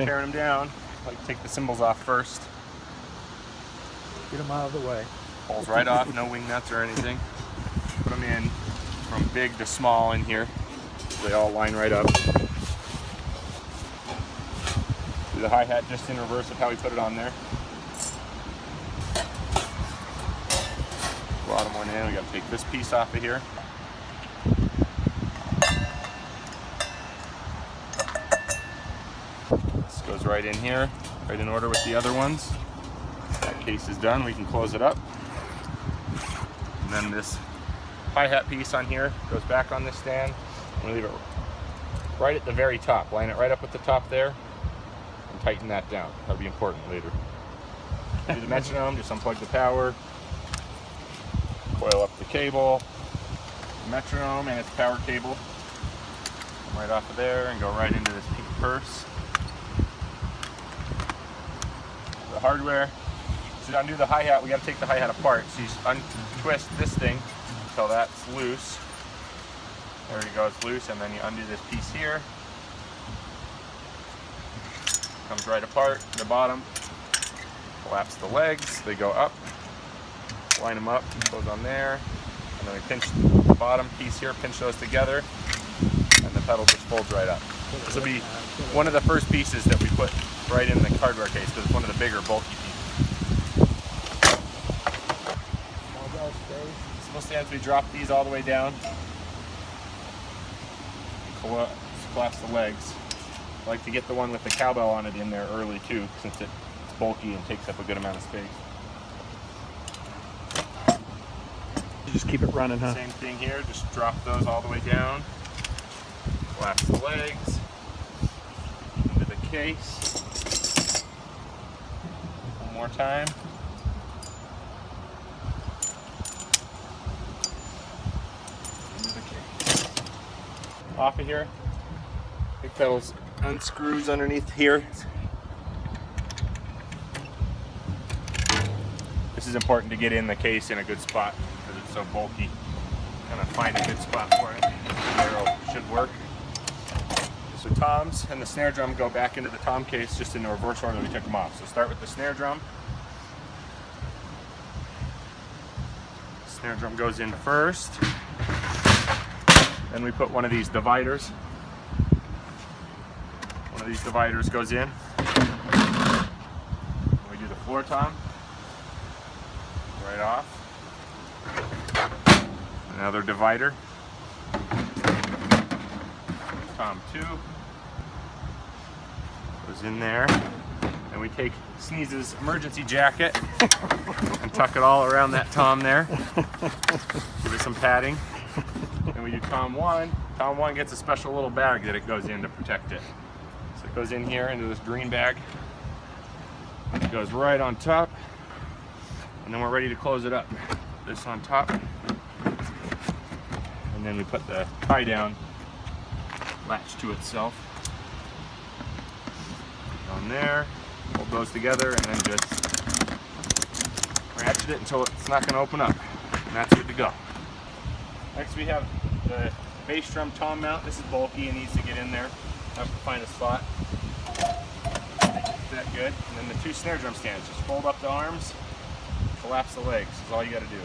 tearing them down, like take the cymbals off first. Get them out of the way. Pulls right off, no wing nuts or anything. Put them in from big to small in here. They all line right up. Do the hi-hat just in reverse of how we put it on there. Bottom one in, we gotta take this piece off of here. This goes right in here, right in order with the other ones. That case is done, we can close it up. And then this hi-hat piece on here goes back on this stand. We leave it right at the very top. Line it right up with the top there and tighten that down. That'll be important later. Do the metronome, just unplug the power, coil up the cable, the metronome and its power cable. Come right off of there and go right into this pink purse. The hardware. To undo the hi-hat, we got to take the hi-hat apart. So you untwist this thing until that's loose. There you go, it's loose, and then you undo this piece here. Comes right apart, the bottom. Collapse the legs, they go up. Line them up, goes on there. And then we pinch the bottom piece here, pinch those together, and the pedal just folds right up. This will be one of the first pieces that we put right in the hardware case because it's one of the bigger, bulky pieces. Small stands, we drop these all the way down. Collapse the legs. I like to get the one with the cowbell on it in there early too, since it's bulky and takes up a good amount of space. You just keep it running, huh? Same thing here, just drop those all the way down. Collapse the legs into the case. One more time. Into the case. Off of here. Big pedals unscrews underneath here. This is important to get in the case in a good spot because it's so bulky. Kind of find a good spot for it. The arrow should work. So toms and the snare drum go back into the tom case just in the reverse order we took them off. So start with the snare drum. Snare drum goes in first. Then we put one of these dividers. One of these dividers goes in. We do the floor tom. Right off. Another divider. Tom 2 goes in there. And we take Sneez's emergency jacket and tuck it all around that tom there. Give it some padding. And we do Tom 1. Tom 1 gets a special little bag that it goes in to protect it. So it goes in here into this green bag. It goes right on top. And then we're ready to close it up. This on top. And then we put the tie down latch to itself. On there. Hold those together and then just ratchet it until it's not going to open up. And that's good to go. Next we have the bass drum tom mount. This is bulky and needs to get in there. I have to find a spot. That good. And then the two snare drum stands. Just fold up the arms. Collapse the legs is all you got to do.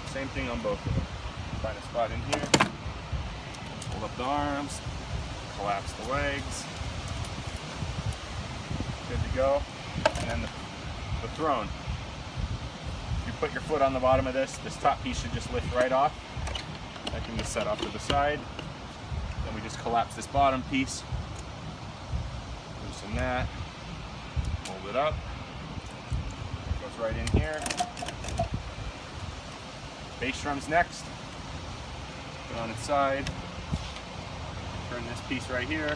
Same thing on both of them. Find a spot in here. Hold up the arms. Collapse the legs. Good to go. And then the throne. If you put your foot on the bottom of this top piece should just lift right off. That can just set off to the side. Then we just collapse this bottom piece. Loosen that. Hold it up. Goes right in here. Bass drum's next. Put it on its side. Turn this piece right here.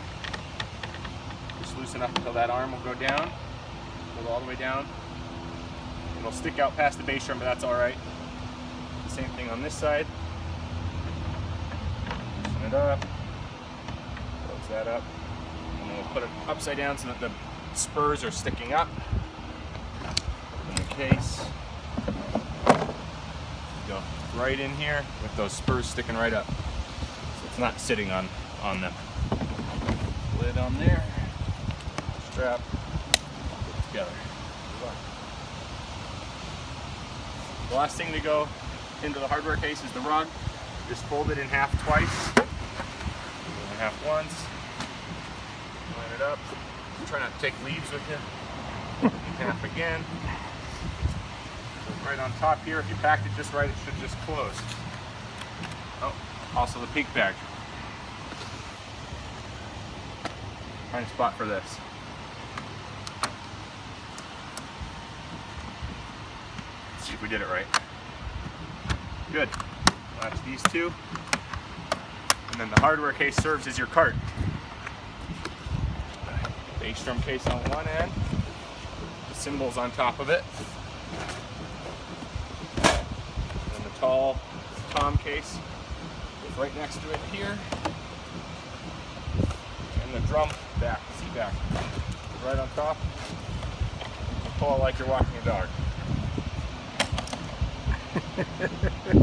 Just loosen up until that arm will go down. Go all the way down. It'll stick out past the bass drum, but that's alright. The same thing on this side. Loosen it up. Close that up. And then we'll put it upside down so that the spurs are sticking up. In the case. Go right in here with those spurs sticking right up. So it's not sitting on the lid on there. strap together. The last thing to go into the hardware case is the rug. Just fold it in half twice. In half once. Line it up. Try not to take leaves with you. In half again. So right on top here, if you packed it just right, it should just close. Oh, also the peak bag. Find a spot for this. Let's see if we did it right. Good. Latch these two. And then the hardware case serves as your cart. The H-drum case on one end. The cymbals on top of it. And the tall tom case is right next to it here. And the drum back, seat back, right on top. Pull it like you're walking a dog.